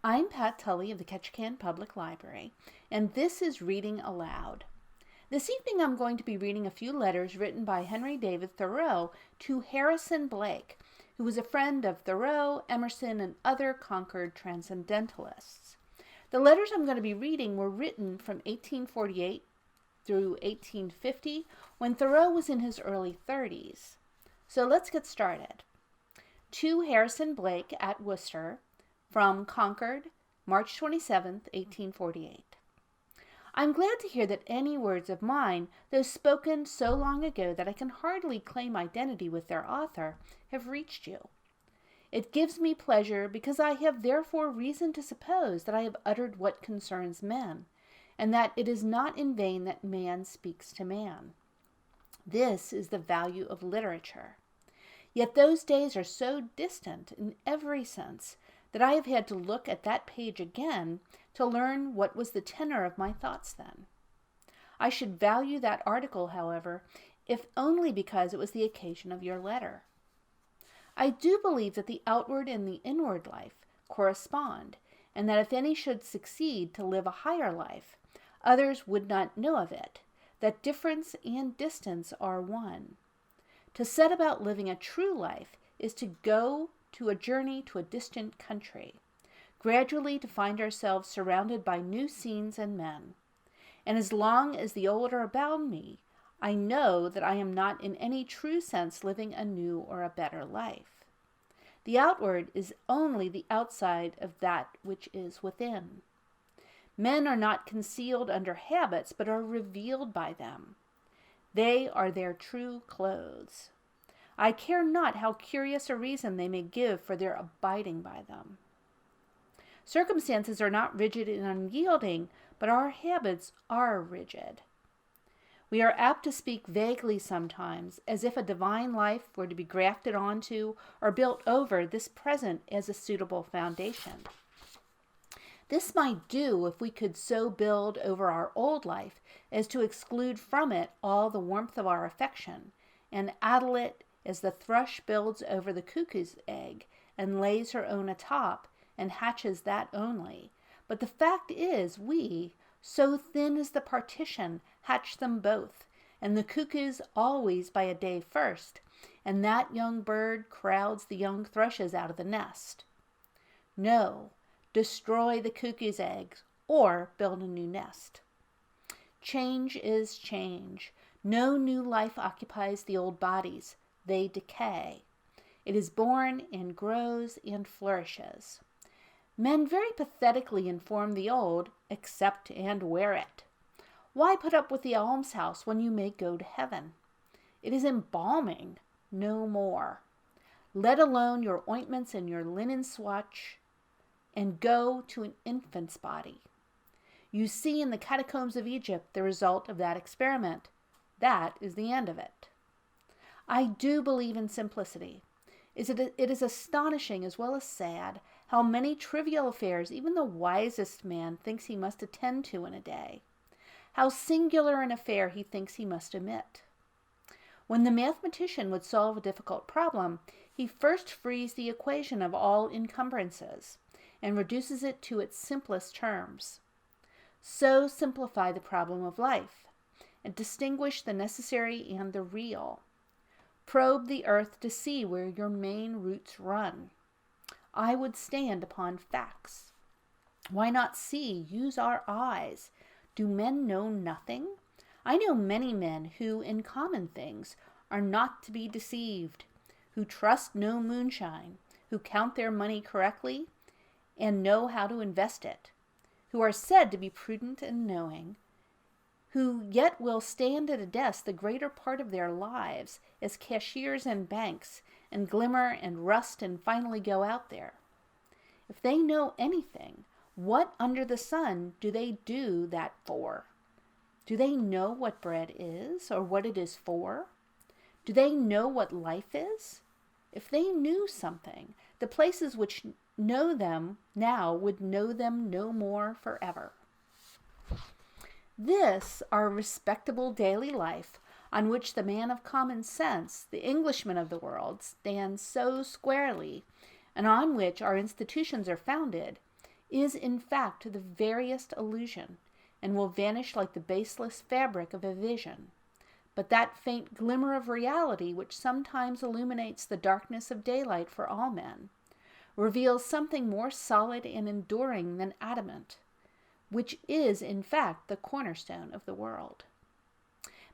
I'm Pat Tully of the Ketchikan Public Library, and this is Reading Aloud. This evening I'm going to be reading a few letters written by Henry David Thoreau to Harrison Blake, who was a friend of Thoreau, Emerson, and other Concord transcendentalists. The letters I'm going to be reading were written from 1848 through 1850, when Thoreau was in his early 30s. So let's get started. To Harrison Blake at Worcester, from Concord, March 27, 1848. I'm glad to hear that any words of mine, though spoken so long ago that I can hardly claim identity with their author, have reached you. It gives me pleasure because I have therefore reason to suppose that I have uttered what concerns men, and that it is not in vain that man speaks to man. This is the value of literature. Yet those days are so distant in every sense that I have had to look at that page again to learn what was the tenor of my thoughts then. I should value that article, however, if only because it was the occasion of your letter. I do believe that the outward and the inward life correspond, and that if any should succeed to live a higher life, others would not know of it, that difference and distance are one. To set about living a true life is to go to a journey to a distant country, gradually to find ourselves surrounded by new scenes and men. And as long as the old are about me, I know that I am not in any true sense living a new or a better life. The outward is only the outside of that which is within. Men are not concealed under habits, but are revealed by them. They are their true clothes. I care not how curious a reason they may give for their abiding by them. Circumstances are not rigid and unyielding, but our habits are rigid. We are apt to speak vaguely sometimes, as if a divine life were to be grafted onto or built over this present as a suitable foundation. This might do if we could so build over our old life as to exclude from it all the warmth of our affection, and addle it as the thrush builds over the cuckoo's egg and lays her own atop and hatches that only. But the fact is we, so thin is the partition, hatch them both, and the cuckoos always by a day first, and that young bird crowds the young thrushes out of the nest. No, destroy the cuckoo's eggs or build a new nest. Change is change. No new life occupies the old bodies. They decay. It is born and grows and flourishes. Men very pathetically inform the old, accept and wear it. Why put up with the almshouse when you may go to heaven? It is embalming, no more. Let alone your ointments and your linen swatch, and go to an infant's body. You see in the catacombs of Egypt the result of that experiment. That is the end of it. I do believe in simplicity. It is astonishing as well as sad how many trivial affairs even the wisest man thinks he must attend to in a day. How singular an affair he thinks he must omit. When the mathematician would solve a difficult problem, he first frees the equation of all encumbrances and reduces it to its simplest terms. So simplify the problem of life, and distinguish the necessary and the real. Probe the earth to see where your main roots run. I would stand upon facts. Why not see? Use our eyes. Do men know nothing? I know many men who, in common things, are not to be deceived, who trust no moonshine, who count their money correctly, and know how to invest it, who are said to be prudent and knowing, who yet will stand at a desk the greater part of their lives as cashiers in banks, and glimmer and rust and finally go out there. If they know anything, what under the sun do they do that for? Do they know what bread is, or what it is for? Do they know what life is? If they knew something, the places which know them now would know them no more forever. This, our respectable daily life, on which the man of common sense, the Englishman of the world, stands so squarely, and on which our institutions are founded, is in fact the veriest illusion, and will vanish like the baseless fabric of a vision. But that faint glimmer of reality which sometimes illuminates the darkness of daylight for all men, reveals something more solid and enduring than adamant, which is in fact the cornerstone of the world.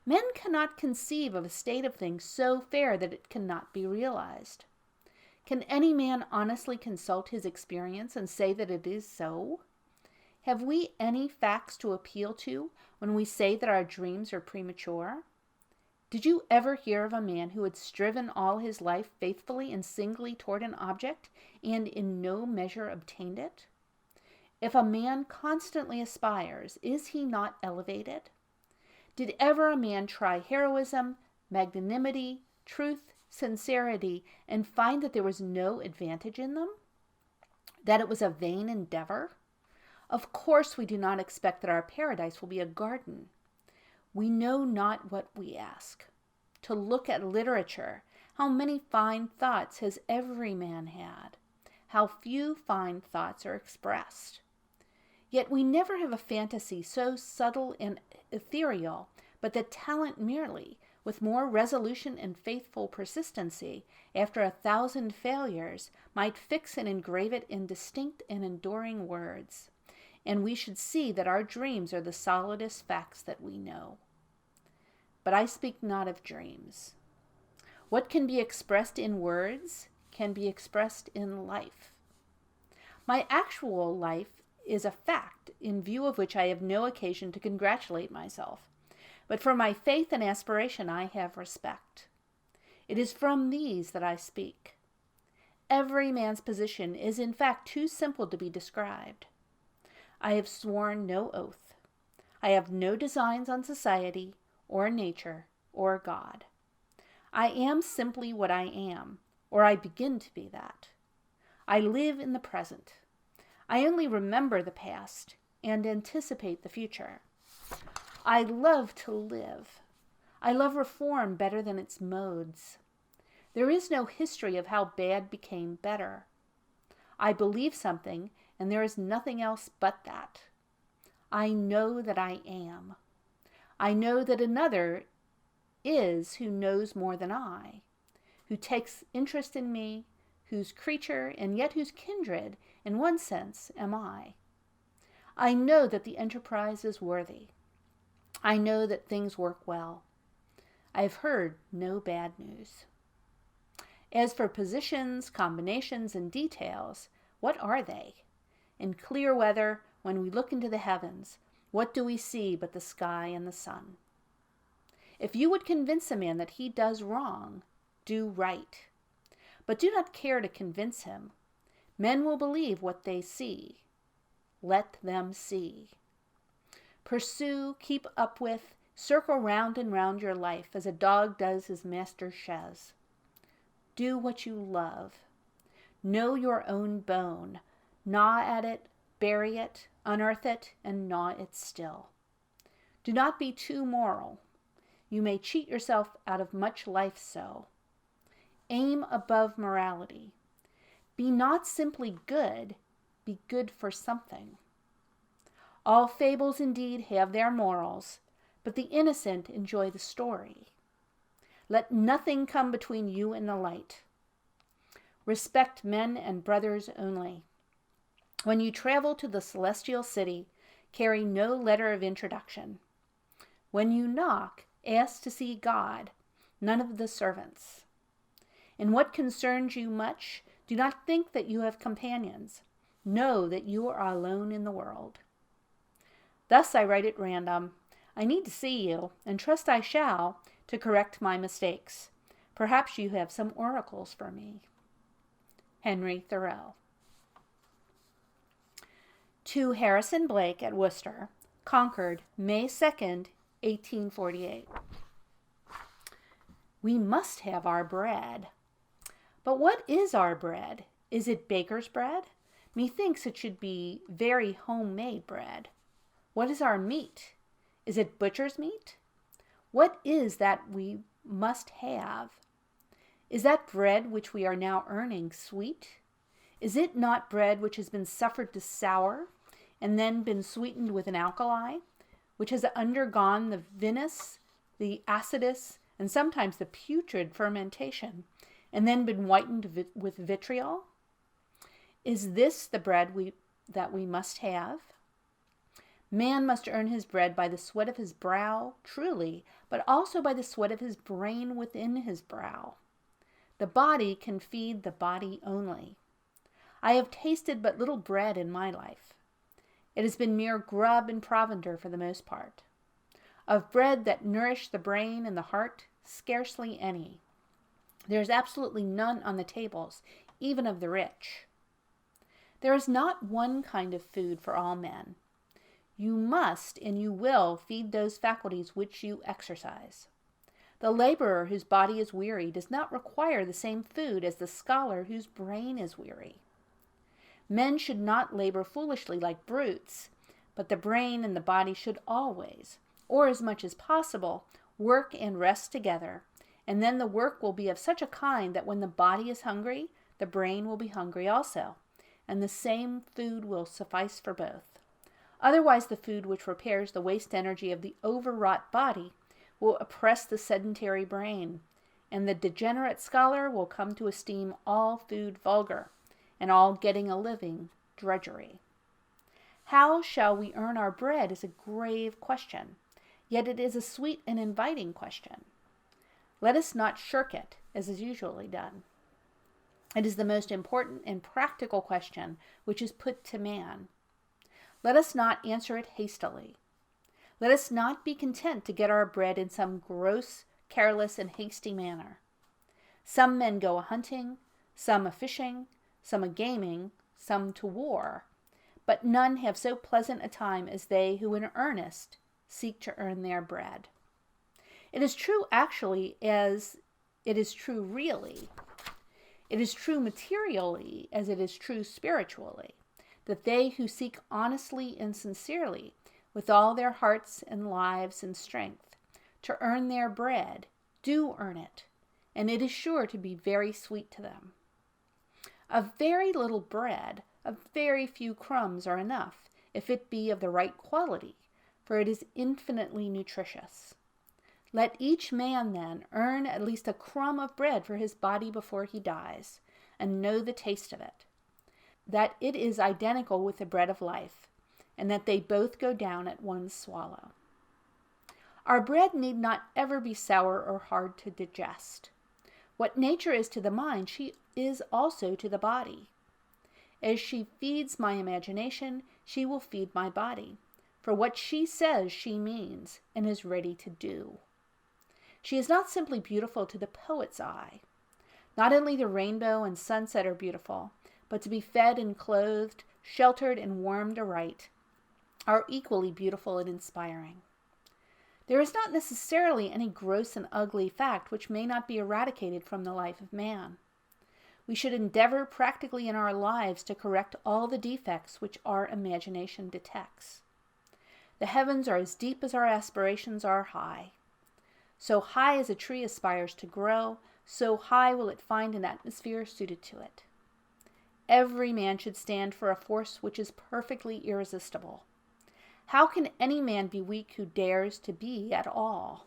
Men cannot conceive of a state of things so fair that it cannot be realized. Can any man honestly consult his experience and say that it is so? Have we any facts to appeal to when we say that our dreams are premature? Did you ever hear of a man who had striven all his life faithfully and singly toward an object, and in no measure obtained it? If a man constantly aspires, is he not elevated? Did ever a man try heroism, magnanimity, truth, sincerity, and find that there was no advantage in them? That it was a vain endeavor? Of course we do not expect that our paradise will be a garden. We know not what we ask. To look at literature, how many fine thoughts has every man had? How few fine thoughts are expressed? Yet we never have a fantasy so subtle and ethereal, but that talent merely, with more resolution and faithful persistency, after 1,000 failures, might fix and engrave it in distinct and enduring words. And we should see that our dreams are the solidest facts that we know. But I speak not of dreams. What can be expressed in words can be expressed in life. My actual life is a fact, in view of which I have no occasion to congratulate myself. But for my faith and aspiration I have respect. It is from these that I speak. Every man's position is in fact too simple to be described. I have sworn no oath. I have no designs on society, or nature, or God. I am simply what I am, or I begin to be that. I live in the present. I only remember the past and anticipate the future. I love to live. I love reform better than its modes. There is no history of how bad became better. I believe something, and there is nothing else but that. I know that I am. I know that another is who knows more than I, who takes interest in me, whose creature and yet whose kindred, in one sense, am I. I know that the enterprise is worthy. I know that things work well. I have heard no bad news. As for positions, combinations, and details, what are they? In clear weather, when we look into the heavens, what do we see but the sky and the sun? If you would convince a man that he does wrong, do right. But do not care to convince him. Men will believe what they see. Let them see. Pursue, keep up with, circle round and round your life as a dog does his master's chaise. Do what you love. Know your own bone. Gnaw at it, bury it, unearth it, and gnaw it still. Do not be too moral. You may cheat yourself out of much life so. Aim above morality. Be not simply good, be good for something. All fables indeed have their morals, but the innocent enjoy the story. Let nothing come between you and the light. Respect men and brothers only. When you travel to the celestial city, carry no letter of introduction. When you knock, ask to see God, none of the servants. In what concerns you much, do not think that you have companions. Know that you are alone in the world. Thus I write at random. I need to see you, and trust I shall, to correct my mistakes. Perhaps you have some oracles for me. Henry Thoreau. To Harrison Blake at Worcester, Concord, May 2nd, 1848. We must have our bread. But what is our bread? Is it baker's bread? Methinks it should be very homemade bread. What is our meat? Is it butcher's meat? What is that we must have? Is that bread which we are now earning sweet? Is it not bread which has been suffered to sour, and then been sweetened with an alkali, which has undergone the vinous, the acidus, and sometimes the putrid fermentation, and then been whitened with vitriol? Is this the bread that we must have? Man must earn his bread by the sweat of his brow, truly, but also by the sweat of his brain within his brow. The body can feed the body only. I have tasted but little bread in my life. It has been mere grub and provender for the most part. Of bread that nourished the brain and the heart, scarcely any. There is absolutely none on the tables, even of the rich. There is not one kind of food for all men. You must and you will feed those faculties which you exercise. The laborer whose body is weary does not require the same food as the scholar whose brain is weary. Men should not labor foolishly like brutes, but the brain and the body should always, or as much as possible, work and rest together, and then the work will be of such a kind that when the body is hungry, the brain will be hungry also, and the same food will suffice for both. Otherwise, the food which repairs the waste energy of the overwrought body will oppress the sedentary brain, and the degenerate scholar will come to esteem all food vulgar, and all getting a living drudgery. How shall we earn our bread is a grave question, yet it is a sweet and inviting question. Let us not shirk it, as is usually done. It is the most important and practical question which is put to man. Let us not answer it hastily. Let us not be content to get our bread in some gross, careless, and hasty manner. Some men go a-hunting, some a-fishing, some a-gaming, some to war, but none have so pleasant a time as they who in earnest seek to earn their bread. It is true actually as it is true really. It is true materially as it is true spiritually, that they who seek honestly and sincerely, with all their hearts and lives and strength, to earn their bread, do earn it, and it is sure to be very sweet to them. A very little bread, a very few crumbs are enough, if it be of the right quality, for it is infinitely nutritious. Let each man, then, earn at least a crumb of bread for his body before he dies, and know the taste of it, that it is identical with the bread of life, and that they both go down at one swallow. Our bread need not ever be sour or hard to digest. What nature is to the mind, she is also to the body. As she feeds my imagination, she will feed my body, for what she says she means and is ready to do. She is not simply beautiful to the poet's eye. Not only the rainbow and sunset are beautiful, but to be fed and clothed, sheltered and warmed aright, are equally beautiful and inspiring. There is not necessarily any gross and ugly fact which may not be eradicated from the life of man. We should endeavor practically in our lives to correct all the defects which our imagination detects. The heavens are as deep as our aspirations are high. So high as a tree aspires to grow, so high will it find an atmosphere suited to it. Every man should stand for a force which is perfectly irresistible. How can any man be weak who dares to be at all?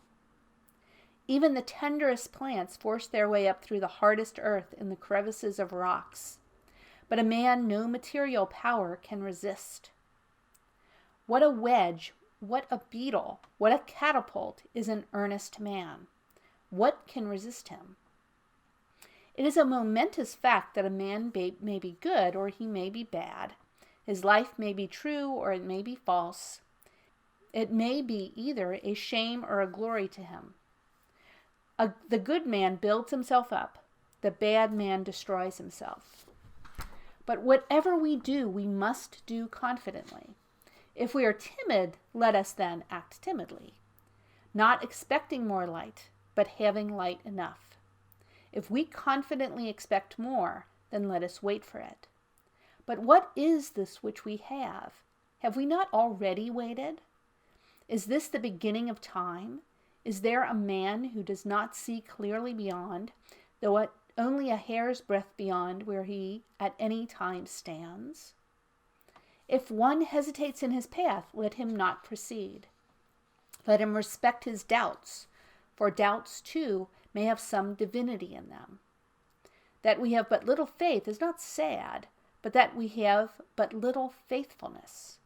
Even the tenderest plants force their way up through the hardest earth in the crevices of rocks, but a man no material power can resist. What a wedge, what a beetle, what a catapult is an earnest man. What can resist him? It is a momentous fact that a man may be good or he may be bad. His life may be true or it may be false. It may be either a shame or a glory to him. The good man builds himself up. The bad man destroys himself. But whatever we do, we must do confidently. If we are timid, let us then act timidly, not expecting more light, but having light enough. If we confidently expect more, then let us wait for it. But what is this which we have? Have we not already waited? Is this the beginning of time? Is there a man who does not see clearly beyond, though only a hair's breadth beyond where he at any time stands? If one hesitates in his path, let him not proceed. Let him respect his doubts, for doubts, too, may have some divinity in them. That we have but little faith is not sad, but that we have but little faithfulness.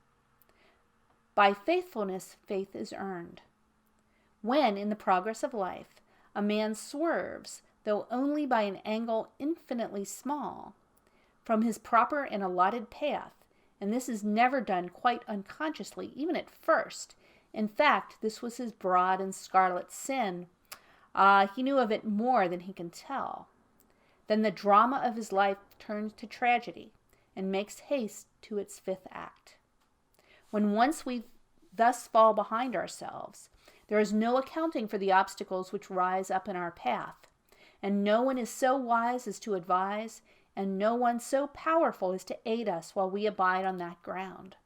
By faithfulness, faith is earned. When, in the progress of life, a man swerves, though only by an angle infinitely small, from his proper and allotted path, and this is never done quite unconsciously, even at first. In fact, this was his broad and scarlet sin. He knew of it more than he can tell. Then the drama of his life turns to tragedy and makes haste to its fifth act. When once we thus fall behind ourselves, there is no accounting for the obstacles which rise up in our path, and no one is so wise as to advise, and no one so powerful as to aid us while we abide on that ground.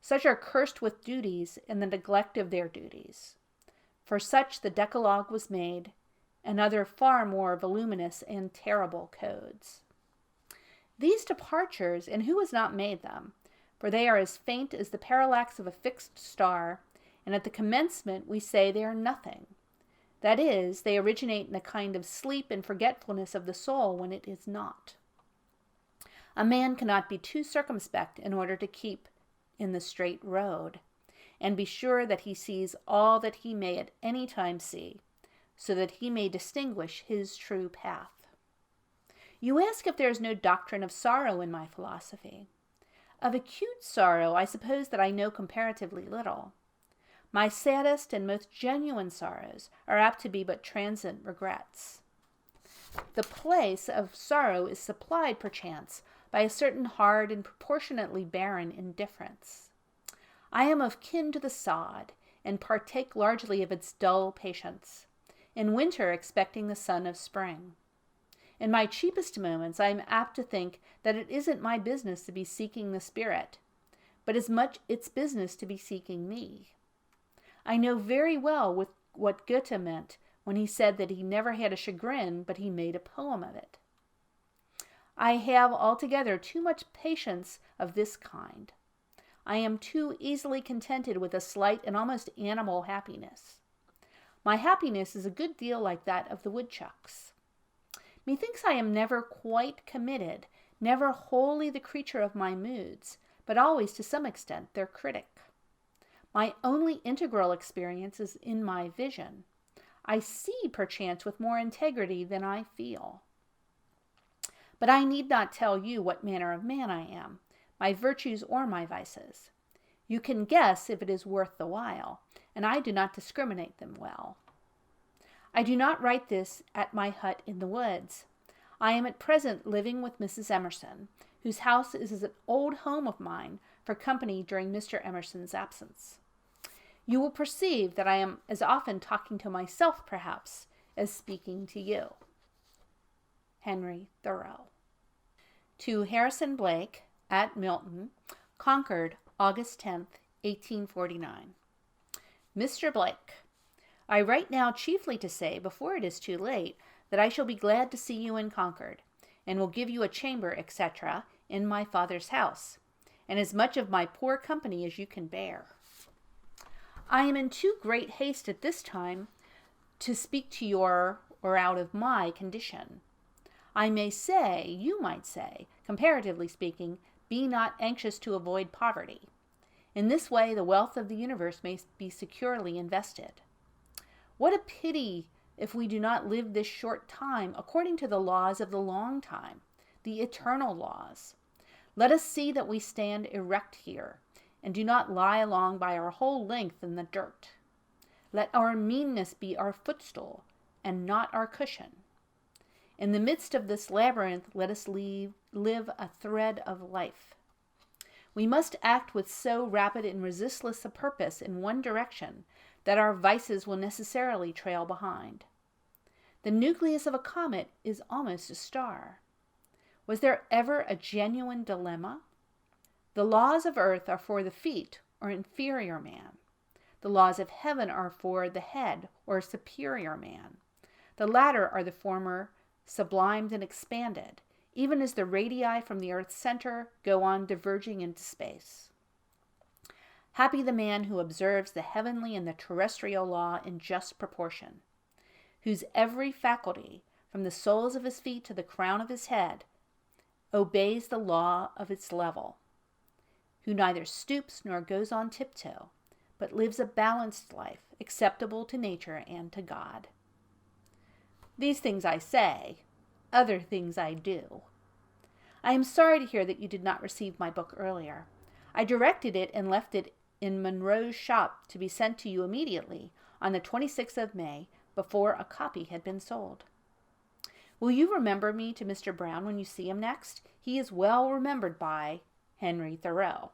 Such are cursed with duties and the neglect of their duties. For such the Decalogue was made, and other far more voluminous and terrible codes. These departures, and who has not made them? For they are as faint as the parallax of a fixed star, and at the commencement we say they are nothing. That is, they originate in a kind of sleep and forgetfulness of the soul when it is not. A man cannot be too circumspect in order to keep in the straight road, and be sure that he sees all that he may at any time see, so that he may distinguish his true path. You ask if there is no doctrine of sorrow in my philosophy. Of acute sorrow, I suppose that I know comparatively little. My saddest and most genuine sorrows are apt to be but transient regrets. The place of sorrow is supplied, perchance, by a certain hard and proportionately barren indifference. I am of kin to the sod, and partake largely of its dull patience, in winter expecting the sun of spring. In my cheapest moments, I am apt to think that it isn't my business to be seeking the spirit, but as much its business to be seeking me. I know very well what Goethe meant when he said that he never had a chagrin, but he made a poem of it. I have altogether too much patience of this kind. I am too easily contented with a slight and almost animal happiness. My happiness is a good deal like that of the woodchucks. Methinks I am never quite committed, never wholly the creature of my moods, but always to some extent their critic. My only integral experience is in my vision. I see, perchance, with more integrity than I feel. But I need not tell you what manner of man I am, my virtues or my vices. You can guess if it is worth the while, and I do not discriminate them well. I do not write this at my hut in the woods. I am at present living with Mrs. Emerson, whose house is an old home of mine for company during Mr. Emerson's absence. You will perceive that I am as often talking to myself, perhaps, as speaking to you. Henry Thoreau. To Harrison Blake, at Milton, Concord, August 10th, 1849. Mr. Blake, I write now chiefly to say, before it is too late, that I shall be glad to see you in Concord, and will give you a chamber, etc., in my father's house, and as much of my poor company as you can bear. I am in too great haste at this time to speak to your, or out of my, condition. I may say, you might say, comparatively speaking, be not anxious to avoid poverty. In this way the wealth of the universe may be securely invested. What a pity if we do not live this short time according to the laws of the long time, the eternal laws. Let us see that we stand erect here, and do not lie along by our whole length in the dirt. Let our meanness be our footstool, and not our cushion. In the midst of this labyrinth, let us live a thread of life. We must act with so rapid and resistless a purpose in one direction that our vices will necessarily trail behind. The nucleus of a comet is almost a star. Was there ever a genuine dilemma? The laws of earth are for the feet, or inferior man. The laws of heaven are for the head, or superior man. The latter are the former sublimed and expanded, even as the radii from the Earth's center go on diverging into space. Happy the man who observes the heavenly and the terrestrial law in just proportion, whose every faculty, from the soles of his feet to the crown of his head, obeys the law of its level, who neither stoops nor goes on tiptoe, but lives a balanced life, acceptable to nature and to God. These things I say, other things I do. I am sorry to hear that you did not receive my book earlier. I directed it and left it in Monroe's shop to be sent to you immediately on the 26th of May, before a copy had been sold. Will you remember me to Mr. Brown when you see him next? He is well remembered by Henry Thoreau.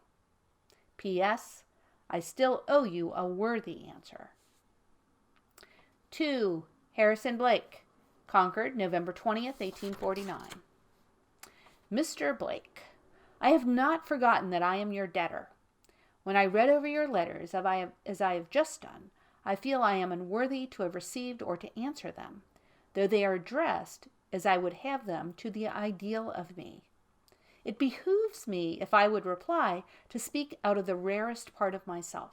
P.S. I still owe you a worthy answer. 2. Harrison Blake, Concord, November 20th, 1849. Mr. Blake, I have not forgotten that I am your debtor. When I read over your letters, as I have just done, I feel I am unworthy to have received or to answer them, though they are addressed as I would have them to the ideal of me. It behooves me, if I would reply, to speak out of the rarest part of myself.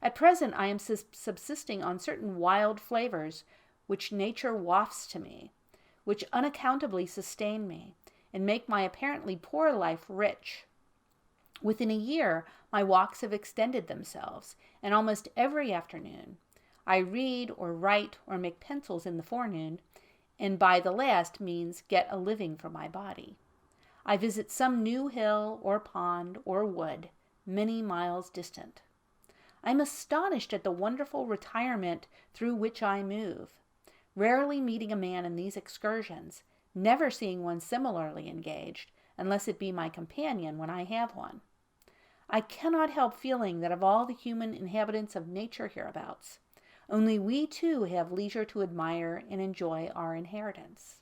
At present I am subsisting on certain wild flavors which nature wafts to me, which unaccountably sustain me, and make my apparently poor life rich. Within a year, my walks have extended themselves, and almost every afternoon I read or write or make pencils in the forenoon, and by the last means get a living for my body. I visit some new hill or pond or wood, many miles distant. I am astonished at the wonderful retirement through which I move, rarely meeting a man in these excursions, never seeing one similarly engaged, unless it be my companion when I have one. I cannot help feeling that of all the human inhabitants of nature hereabouts, only we too have leisure to admire and enjoy our inheritance.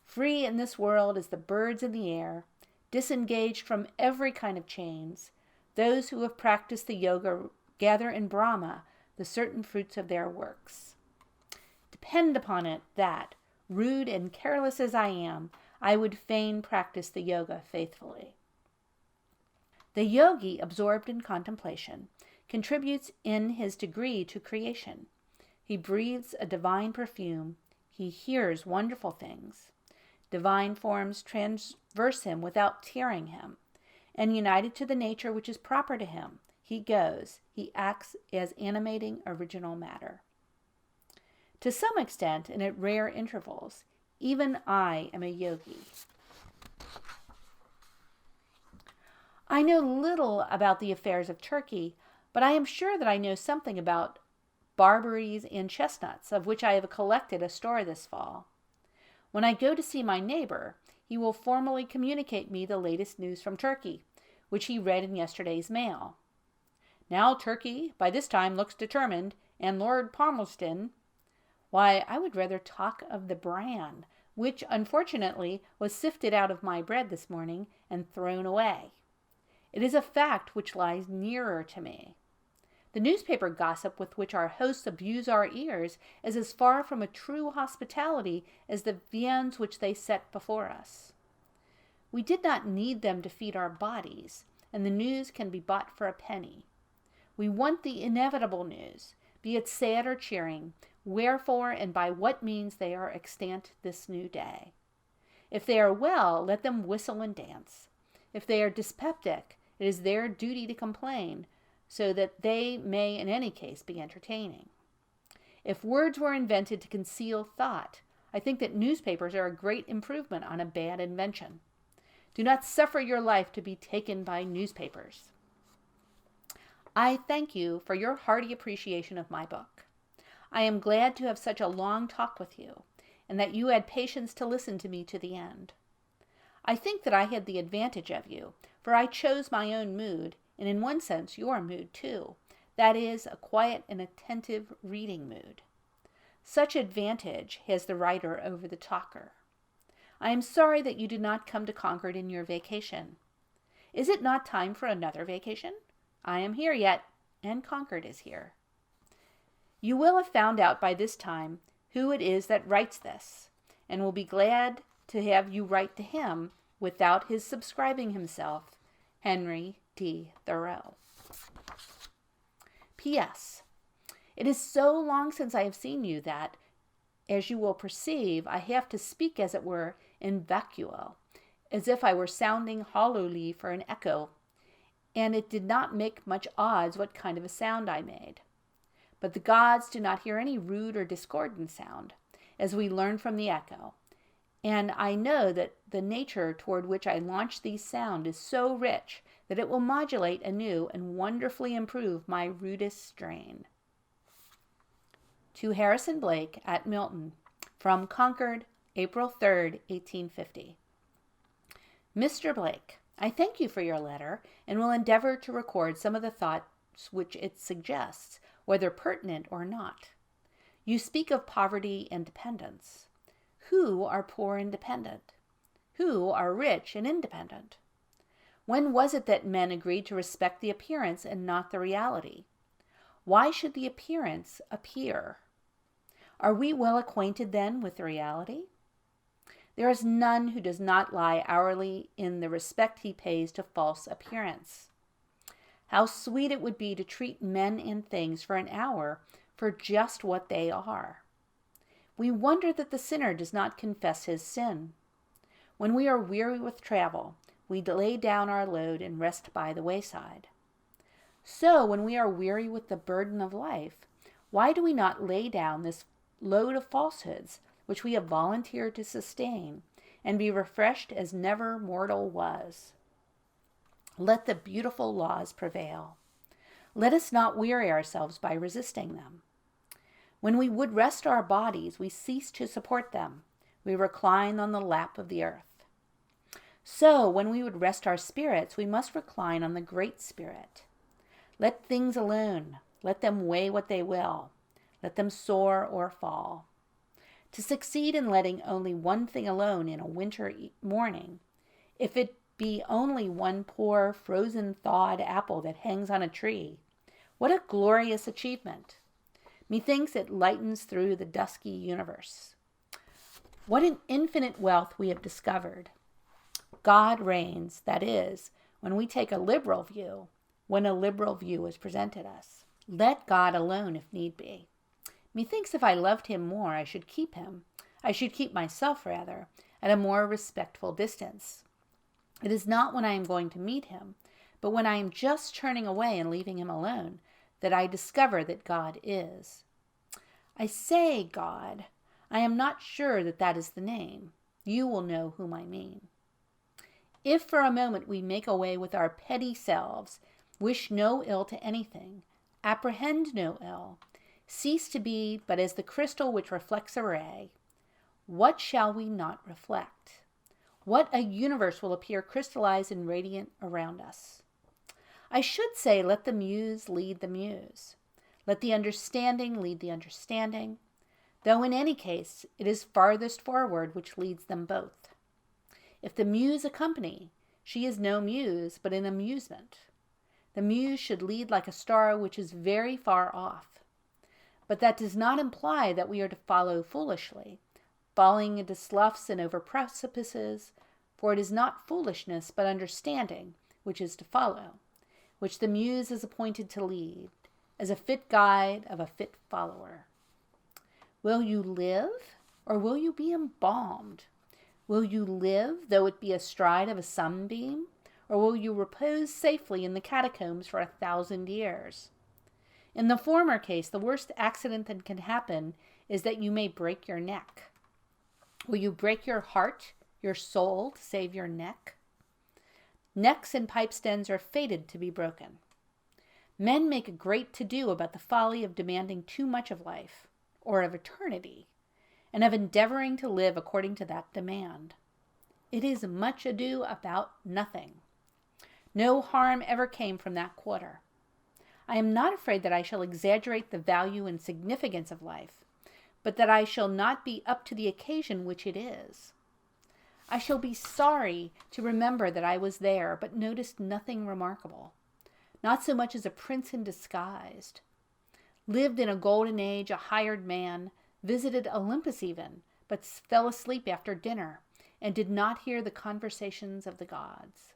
Free in this world as the birds in the air, disengaged from every kind of chains, those who have practiced the yoga gather in Brahma the certain fruits of their works. Depend upon it that, rude and careless as I am, I would fain practice the yoga faithfully. The yogi, absorbed in contemplation, contributes in his degree to creation. He breathes a divine perfume. He hears wonderful things. Divine forms transverse him without tearing him, and united to the nature which is proper to him, he acts as animating original matter. To some extent, and at rare intervals, even I am a yogi. I know little about the affairs of Turkey, but I am sure that I know something about barberries and chestnuts, of which I have collected a store this fall. When I go to see my neighbor, he will formally communicate me the latest news from Turkey, which he read in yesterday's mail. Now Turkey, by this time, looks determined, and Lord Palmerston, why, I would rather talk of the bran, which, unfortunately, was sifted out of my bread this morning and thrown away. It is a fact which lies nearer to me. The newspaper gossip with which our hosts abuse our ears is as far from a true hospitality as the viands which they set before us. We did not need them to feed our bodies, and the news can be bought for a penny. We want the inevitable news, be it sad or cheering, wherefore and by what means they are extant this new day. If they are well, let them whistle and dance. If they are dyspeptic, it is their duty to complain, so that they may in any case be entertaining. If words were invented to conceal thought, I think that newspapers are a great improvement on a bad invention. Do not suffer your life to be taken by newspapers. I thank you for your hearty appreciation of my book. I am glad to have such a long talk with you, and that you had patience to listen to me to the end. I think that I had the advantage of you, for I chose my own mood, and in one sense your mood too, that is, a quiet and attentive reading mood. Such advantage has the writer over the talker. I am sorry that you did not come to Concord in your vacation. Is it not time for another vacation? I am here yet, and Concord is here. You will have found out by this time who it is that writes this, and will be glad to have you write to him without his subscribing himself, Henry D. Thoreau. P.S. It is so long since I have seen you that, as you will perceive, I have to speak, as it were, in vacuo, as if I were sounding hollowly for an echo, and it did not make much odds what kind of a sound I made. But the gods do not hear any rude or discordant sound, as we learn from the echo, and I know that the nature toward which I launch these sound is so rich that it will modulate anew and wonderfully improve my rudest strain. To Harrison Blake at Milton, from Concord, April 3rd, 1850. Mr. Blake, I thank you for your letter, and will endeavor to record some of the thoughts which it suggests, whether pertinent or not. You speak of poverty and dependence. Who are poor and dependent? Who are rich and independent? When was it that men agreed to respect the appearance and not the reality? Why should the appearance appear? Are we well acquainted then with the reality? There is none who does not lie hourly in the respect he pays to false appearance. How sweet it would be to treat men and things for an hour for just what they are. We wonder that the sinner does not confess his sin. When we are weary with travel, we lay down our load and rest by the wayside. So, when we are weary with the burden of life, why do we not lay down this load of falsehoods which we have volunteered to sustain, and be refreshed as never mortal was? Let the beautiful laws prevail. Let us not weary ourselves by resisting them. When we would rest our bodies, we cease to support them. We recline on the lap of the earth. So, when we would rest our spirits, we must recline on the Great Spirit. Let things alone. Let them weigh what they will. Let them soar or fall. To succeed in letting only one thing alone in a winter morning, if it be only one poor, frozen, thawed apple that hangs on a tree, what a glorious achievement! Methinks it lightens through the dusky universe. What an infinite wealth we have discovered. God reigns, that is, when we take a liberal view, when a liberal view is presented us. Let God alone if need be. Methinks if I loved him more, I should keep him. I should keep myself, rather, at a more respectful distance. It is not when I am going to meet him, but when I am just turning away and leaving him alone, that I discover that God is. I say God. I am not sure that that is the name. You will know whom I mean. If for a moment we make away with our petty selves, wish no ill to anything, apprehend no ill, cease to be but as the crystal which reflects a ray, what shall we not reflect? What a universe will appear crystallized and radiant around us. I should say, let the muse lead the muse. Let the understanding lead the understanding, though in any case it is farthest forward which leads them both. If the muse accompany, she is no muse, but an amusement. The muse should lead like a star which is very far off. But that does not imply that we are to follow foolishly, falling into sloughs and over precipices, for it is not foolishness, but understanding, which is to follow, which the muse is appointed to lead, as a fit guide of a fit follower. Will you live, or will you be embalmed? Will you live, though it be astride of a sunbeam, or will you repose safely in the catacombs for 1,000 years? In the former case, the worst accident that can happen is that you may break your neck. Will you break your heart, your soul, to save your neck? Necks and pipe stems are fated to be broken. Men make a great to-do about the folly of demanding too much of life, or of eternity, and of endeavoring to live according to that demand. It is much ado about nothing. No harm ever came from that quarter. I am not afraid that I shall exaggerate the value and significance of life, but that I shall not be up to the occasion which it is. I shall be sorry to remember that I was there, but noticed nothing remarkable, not so much as a prince in disguise. Lived in a golden age, a hired man, visited Olympus even, but fell asleep after dinner, and did not hear the conversations of the gods.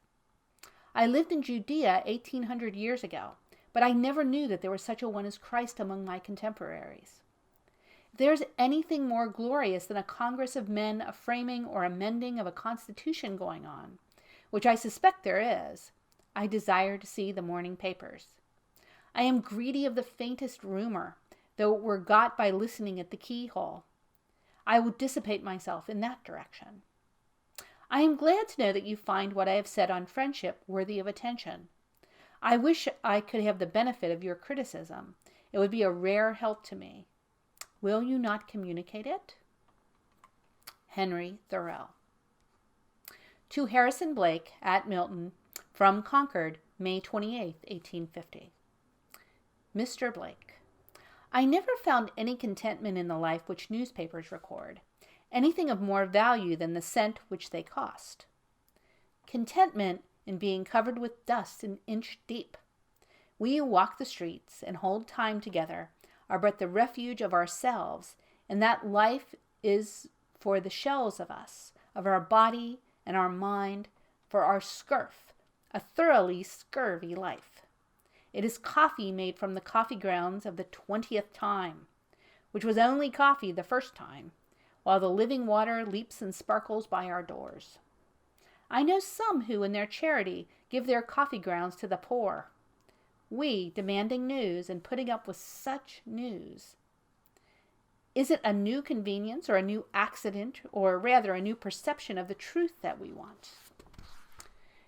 I lived in Judea 1800 years ago, but I never knew that there was such a one as Christ among my contemporaries. If there is anything more glorious than a congress of men, a framing or amending of a constitution going on, which I suspect there is, I desire to see the morning papers. I am greedy of the faintest rumor, though it were got by listening at the keyhole. I will dissipate myself in that direction. I am glad to know that you find what I have said on friendship worthy of attention. I wish I could have the benefit of your criticism. It would be a rare help to me. Will you not communicate it? Henry Thoreau. To Harrison Blake, at Milton, from Concord, May 28, 1850. Mr. Blake, I never found any contentment in the life which newspapers record, anything of more value than the cent which they cost. Contentment in being covered with dust an inch deep. We who walk the streets and hold time together are but the refuge of ourselves, and that life is for the shells of us, of our body and our mind, for our scurf, a thoroughly scurvy life. It is coffee made from the coffee grounds of the 20th time, which was only coffee the first time, while the living water leaps and sparkles by our doors. I know some who, in their charity, give their coffee grounds to the poor. We, demanding news and putting up with such news. Is it a new convenience or a new accident, or rather a new perception of the truth that we want?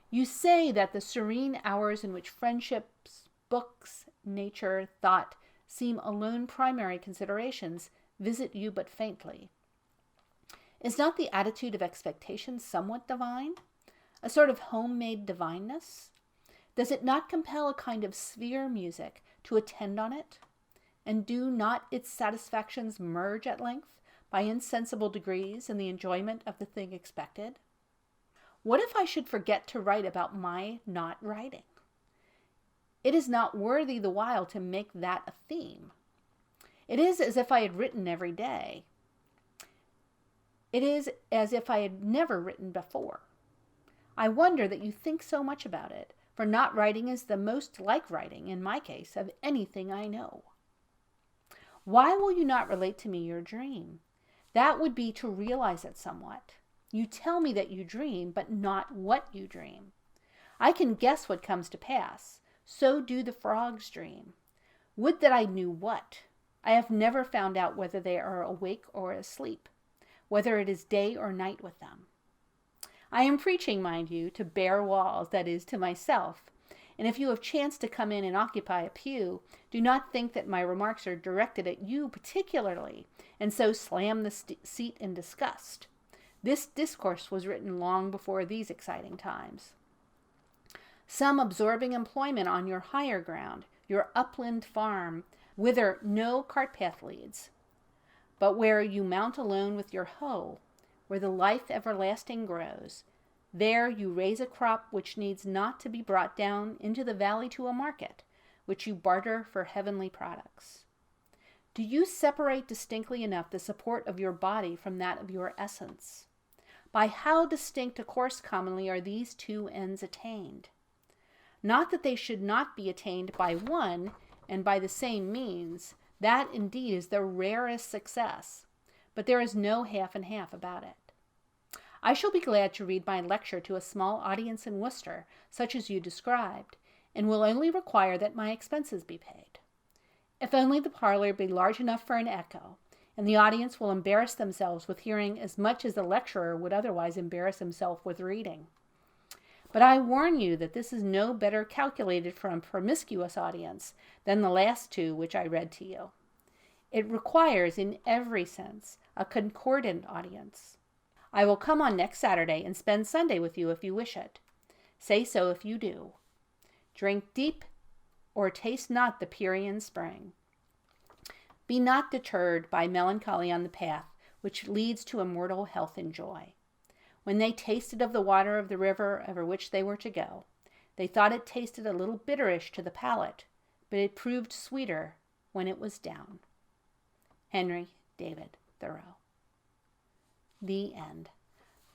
You say that the serene hours in which friendships, books, nature, thought seem alone primary considerations visit you but faintly. Is not the attitude of expectation somewhat divine? A sort of homemade divineness? Does it not compel a kind of sphere music to attend on it? And do not its satisfactions merge at length, by insensible degrees, in the enjoyment of the thing expected? What if I should forget to write about my not writing? It is not worthy the while to make that a theme. It is as if I had written every day. It is as if I had never written before. I wonder that you think so much about it, for not writing is the most like writing, in my case, of anything I know. Why will you not relate to me your dream? That would be to realize it somewhat. You tell me that you dream, but not what you dream. I can guess what comes to pass. So do the frogs dream. Would that I knew what. I have never found out whether they are awake or asleep, whether it is day or night with them. I am preaching, mind you, to bare walls, that is, to myself, and if you have chanced to come in and occupy a pew, do not think that my remarks are directed at you particularly, and so slam the seat in disgust. This discourse was written long before these exciting times. Some absorbing employment on your higher ground, your upland farm, whither no cart path leads, but where you mount alone with your hoe, where the life everlasting grows. There you raise a crop which needs not to be brought down into the valley to a market, which you barter for heavenly products. Do you separate distinctly enough the support of your body from that of your essence? By how distinct a course commonly are these two ends attained? Not that they should not be attained by one and by the same means. That indeed is the rarest success, but there is no half and half about it. I shall be glad to read my lecture to a small audience in Worcester, such as you described, and will only require that my expenses be paid. If only the parlor be large enough for an echo, and the audience will embarrass themselves with hearing as much as the lecturer would otherwise embarrass himself with reading. But I warn you that this is no better calculated for a promiscuous audience than the last two which I read to you. It requires, in every sense, a concordant audience. I will come on next Saturday and spend Sunday with you if you wish it. Say so if you do. Drink deep, or taste not the Pierian spring. Be not deterred by melancholy on the path which leads to immortal health and joy. When they tasted of the water of the river over which they were to go, they thought it tasted a little bitterish to the palate, but it proved sweeter when it was down. Henry David Thoreau. The end.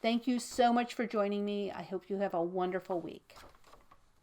Thank you so much for joining me. I hope you have a wonderful week.